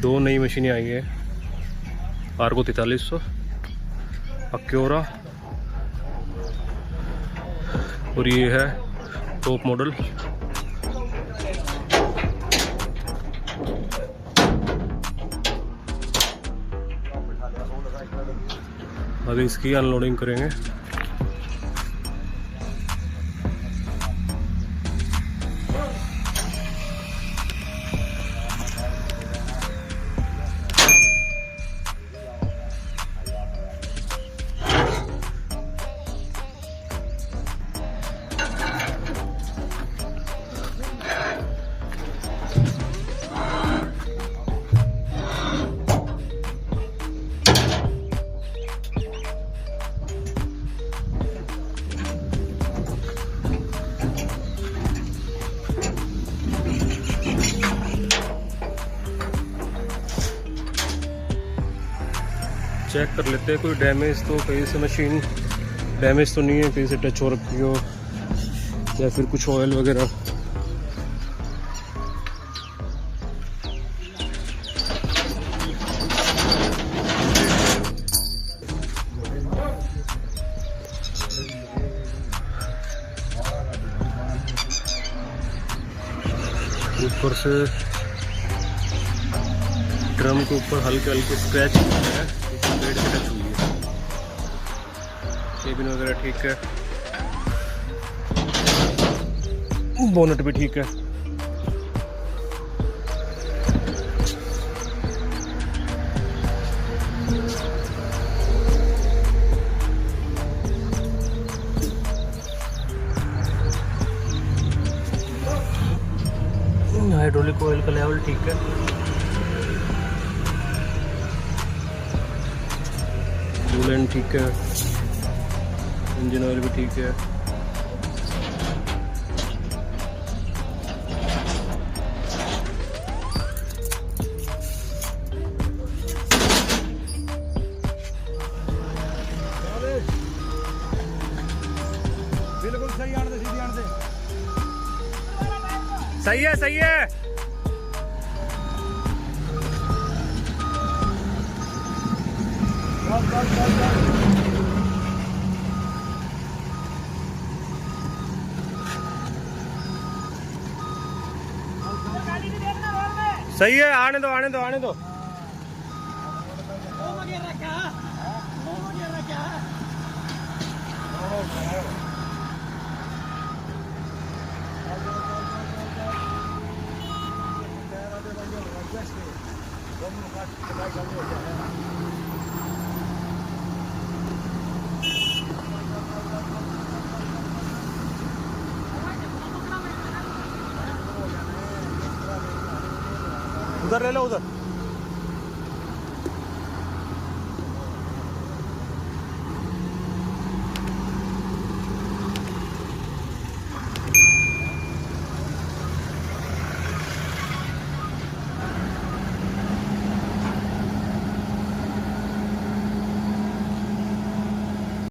दो नई मशीनें आई हैं, आर्गो 4300 अक्योरा, और ये है टॉप मॉडल। अभी इसकी अनलोडिंग करेंगे। चेक कर लेते हैं कोई डैमेज तो, कहीं से मशीन डैमेज तो नहीं है, कहीं से टच हो रखी हो या फिर कुछ ऑयल वगैरह। ऊपर से ड्रम के ऊपर हल्के हल्के स्क्रैच है, ब्लेड से टच हुई है। केबिन वगैरह ठीक है, बोनट भी ठीक है। हाइड्रोलिक ऑयल का लेवल ठीक है। कूलेंट ठीक है, इंजन ऑयल भी ठीक है। बिल्कुल सही आने दे, सीधी आने दे। सही है, सही है। सही है, आने दो आने दो आने दो। उधर ले लो, उधर